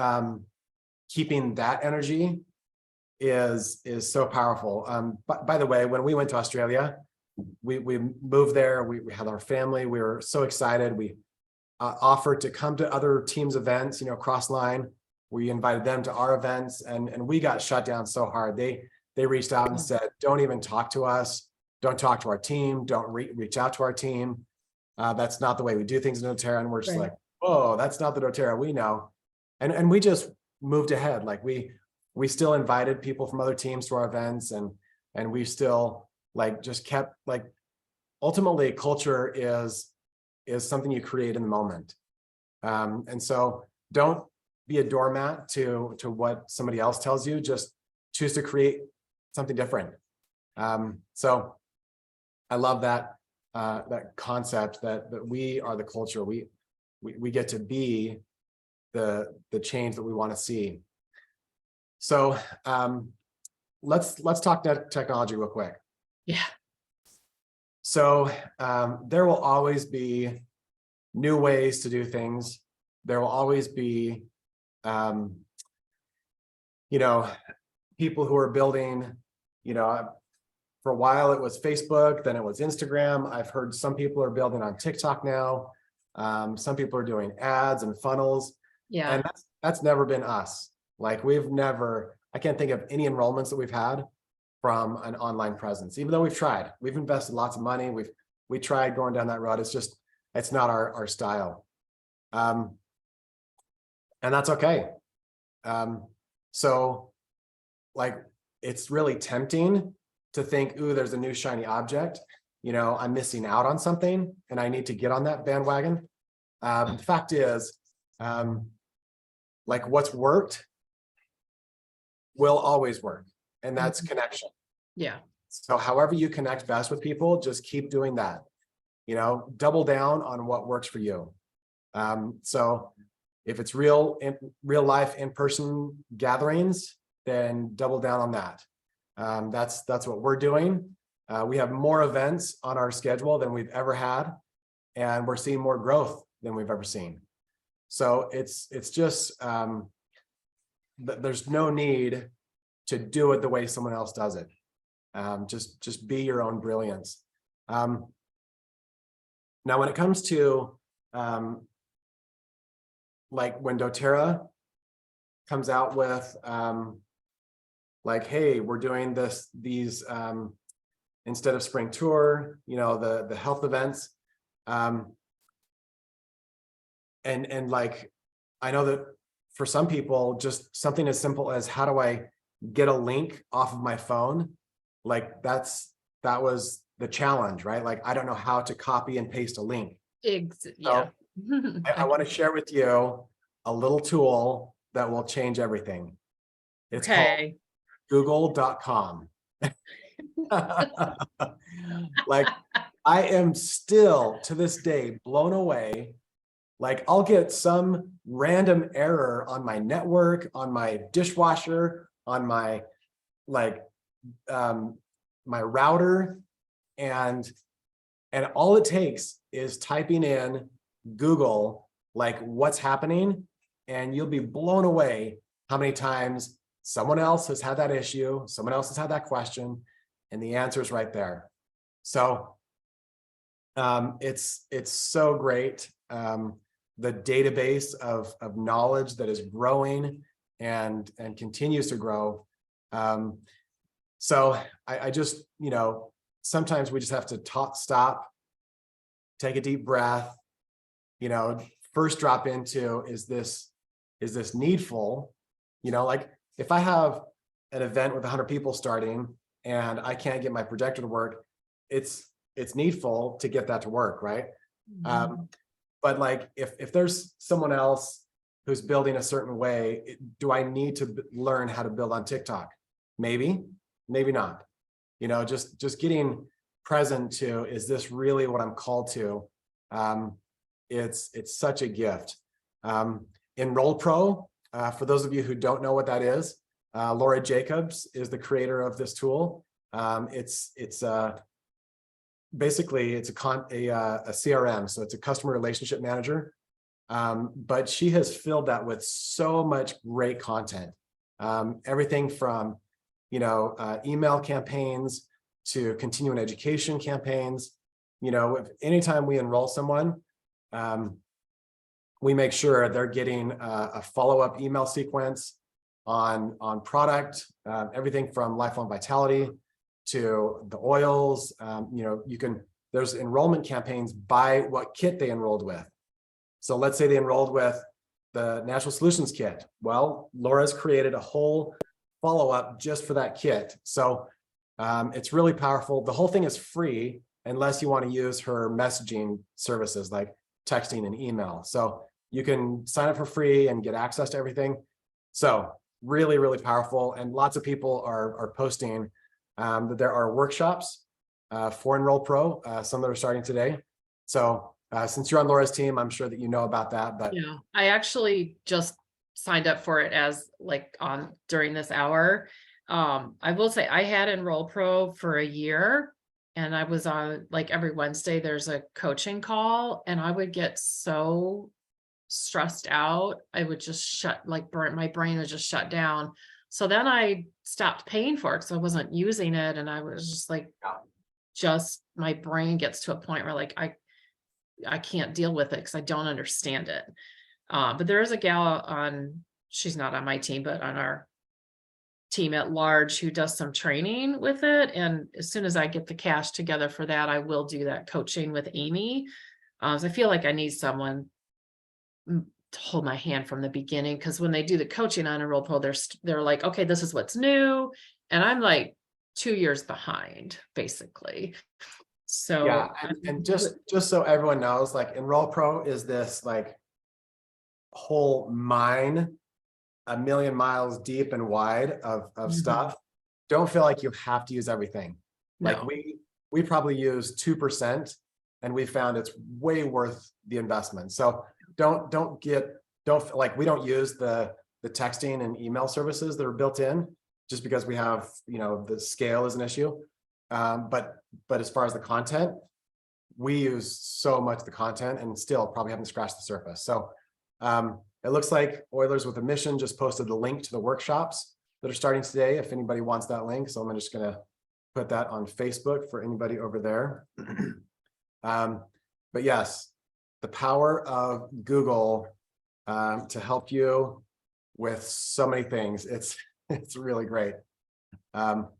keeping that energy is so powerful. By the way, when we went to Australia, we moved there. We had our family. We were so excited. We offered to come to other teams' events. Crossline. We invited them to our events, and we got shut down so hard. They reached out and said, "Don't even talk to us. Don't talk to our team. Don't reach out to our team. That's not the way we do things in doTERRA." And we're just like, "Oh, that's not the doTERRA we know." And we just moved ahead. Like we still invited people from other teams to our events, and we still just kept ultimately culture is something you create in the moment. And so don't be a doormat to what somebody else tells you. Just choose to create something different. So I love that concept that we are the culture. We get to be the change that we want to see. So let's talk technology real quick. Yeah. So there will always be new ways to do things. There will always be people who are building, for a while it was Facebook, then it was Instagram. I've heard some people are building on TikTok now. Some people are doing ads and funnels. Yeah. And that's never been us. I can't think of any enrollments that we've had from an online presence, even though we've invested lots of money. We tried going down that road. It's not our style. And that's okay. So it's really tempting to think, ooh, there's a new shiny object. I'm missing out on something and I need to get on that bandwagon. The fact is, what's worked will always work. And that's connection. Yeah. So however you connect best with people, just keep doing that. Double down on what works for you. So if it's real life in-person gatherings, then double down on that. That's what we're doing. We have more events on our schedule than we've ever had, and we're seeing more growth than we've ever seen. So it's just there's no need to do it the way someone else does it. Just be your own brilliance. Now, when it comes to when doTERRA comes out with hey, we're doing these instead of spring tour, the health events, and I know that for some people, just something as simple as, how do I get a link off of my phone? That was the challenge, right? I don't know how to copy and paste a link. Yeah. So I want to share with you a little tool that will change everything. It's called google.com. I am still to this day blown away. Like I'll get some random error on my network, on my dishwasher, on my like my router, and all it takes is typing in Google like what's happening, and you'll be blown away how many times someone else has had that issue, someone else has had that question, and the answer is right there. So it's so great. The database of knowledge that is growing and continues to grow. So I just, sometimes we just have to stop, take a deep breath, first drop into, is this needful? Like if I have an event with 100 people starting and I can't get my projector to work, it's needful to get that to work, right? But like if there's someone else who's building a certain way, do I need to learn how to build on TikTok? Maybe not. Just getting present to, is this really what I'm called to? It's such a gift. Enroll Pro, for those of you who don't know what that is, Laura Jacobs is the creator of this tool. Basically it's a CRM, so it's a customer relationship manager. But she has filled that with so much great content. Everything from email campaigns to continuing education campaigns. Anytime we enroll someone, we make sure they're getting a follow-up email sequence on product, everything from lifelong vitality to the oils. There's enrollment campaigns by what kit they enrolled with. So let's say they enrolled with the Natural Solutions kit. Well, Laura's created a whole follow-up just for that kit. So it's really powerful. The whole thing is free unless you want to use her messaging services like texting and email. So you can sign up for free and get access to everything. So really, really powerful. And lots of people are posting that there are workshops for Enroll Pro, some that are starting today. So since you're on Laura's team, I'm sure that you know about that. But yeah, I actually just signed up for it as during this hour. I will say I had Enroll Pro for a year, and I was on every Wednesday there's a coaching call, and I would get so stressed out. I would just my brain would just shut down. So then I stopped paying for it because I wasn't using it. And I was just my brain gets to a point where I can't deal with it because I don't understand it. But there is a gal she's not on my team, but on our team at large who does some training with it. And as soon as I get the cash together for that, I will do that coaching with Amy. So I feel like I need someone to hold my hand from the beginning, because when they do the coaching on Enroll Pro, they're like, okay, this is what's new, and I'm 2 years behind basically. So yeah, and just so everyone knows, Enroll Pro is this whole mine, 1,000,000 miles deep and wide of stuff. Don't feel like you have to use everything. No. We probably use 2%, and we found it's way worth the investment. So we don't use the texting and email services that are built in just because we have, the scale is an issue. But as far as the content, we use so much of the content and still probably haven't scratched the surface. So it looks like Oilers with a Mission just posted the link to the workshops that are starting today, if anybody wants that link. So I'm just going to put that on Facebook for anybody over there. But yes, the power of Google to help you with so many things. It's really great. Oh,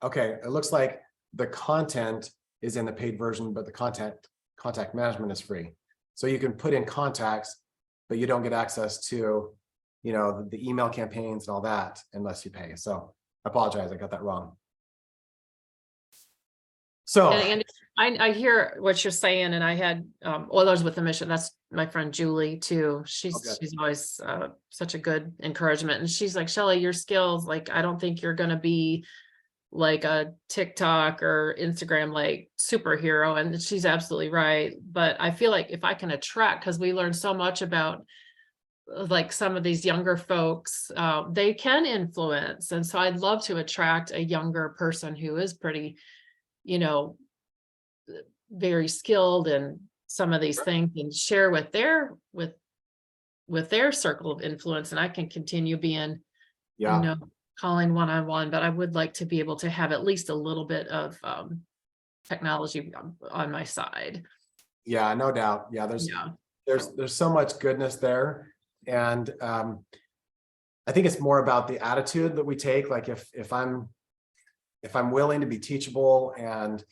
okay. It looks like the content is in the paid version, but the contact management is free. So you can put in contacts, but you don't get access to, the email campaigns and all that unless you pay. So I apologize, I got that wrong. So and I hear what you're saying, and I had Oilers with a Mission. That's my friend Julie too. She's always such a good encouragement, and she's like, Shelly, your skills, I don't think you're going to be like a TikTok or Instagram like superhero, and she's absolutely right. But I feel like if I can attract, because we learned so much about like some of these younger folks, they can influence. And so I'd love to attract a younger person who is pretty, you know, very skilled in some of these things and share with their circle of influence. And I can continue being, Yeah. you know, calling one-on-one, but I would like to be able to have at least a little bit of technology on my side. Yeah, no doubt. Yeah, there's so much goodness there. And I think it's more about the attitude that we take. Like if I'm willing to be teachable, and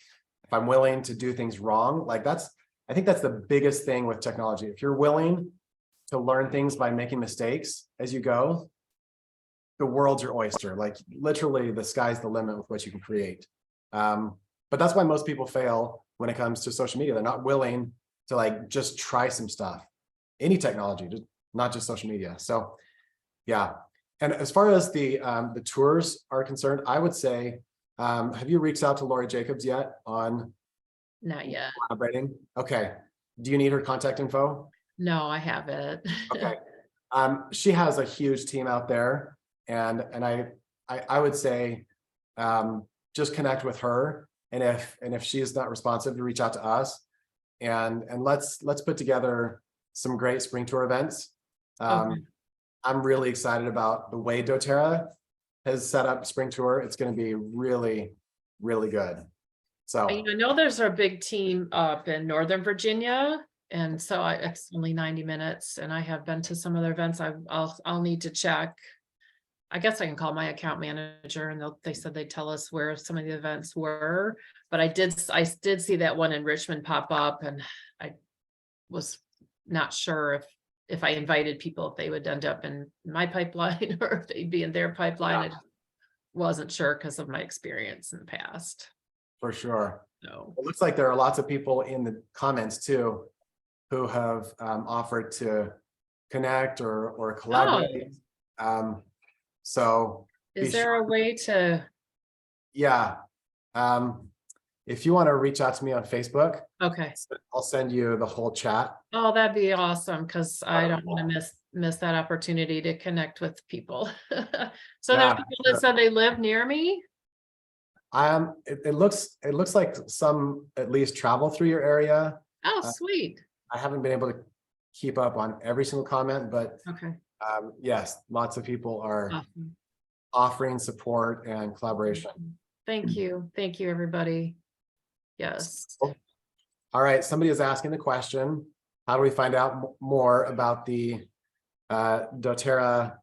if I'm willing to do things wrong, like I think that's the biggest thing with technology. If you're willing to learn things by making mistakes as you go, the world's your oyster. Like literally the sky's the limit with what you can create. But that's why most people fail when it comes to social media. They're not willing to like just try some stuff, any technology, just not just social media. So yeah. And as far as the tours are concerned, I would say, have you reached out to Lori Jacobs yet on Not yet. collaborating? Okay. Do you need her contact info? No, I haven't. Okay. She has a huge team out there, and I would say just connect with her, and if she is not responsive, to reach out to us, and let's put together some great spring tour events. Okay. I'm really excited about the way doTERRA has set up spring tour. It's going to be really, really good. So I know there's a big team up in Northern Virginia, and so it's only 90 minutes, and I have been to some of their events. I'll need to check. I guess I can call my account manager, and they said they'd tell us where some of the events were. But I did see that one in Richmond pop up, and I was not sure if I invited people, if they would end up in my pipeline or if they'd be in their pipeline. I just wasn't sure because of my experience in the past. for sure. So It looks like there are lots of people in the comments too who have offered to connect or collaborate. So is there a way to? yeah. If you want to reach out to me on Facebook, Okay. I'll send you the whole chat. Oh, that'd be awesome, because I don't want to miss that opportunity to connect with people. So Yeah, there's people that said they live near me. It looks like some at least travel through your area. Oh, sweet. I haven't been able to keep up on every single comment, but Okay. yes, lots of people are Awesome. offering support and collaboration. Thank you, everybody. Yes. All right, somebody is asking the question, how do we find out more about the doTERRA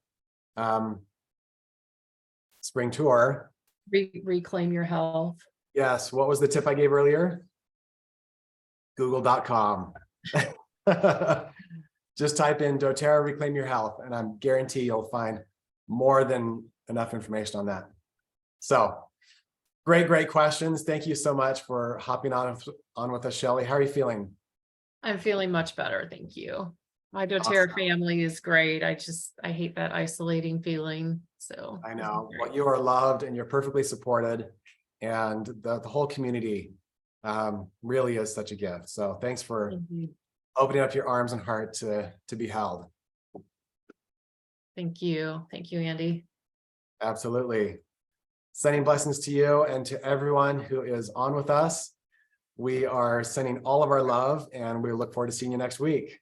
spring tour? Reclaim your health. Yes, what was the tip I gave earlier? Google.com. Just type in doTERRA Reclaim Your Health, and I'm guarantee you'll find more than enough information on that. So great questions. Thank you so much for hopping on with us, Shelley. How are you feeling? I'm feeling much better, thank you. My doTERRA family is great. I hate that isolating feeling. So I know. Well, you are loved and you're perfectly supported, and the whole community really is such a gift. So thanks for opening up your arms and heart to be held. Thank you, Andy. Absolutely. Sending blessings to you and to everyone who is on with us. We are sending all of our love, and we look forward to seeing you next week.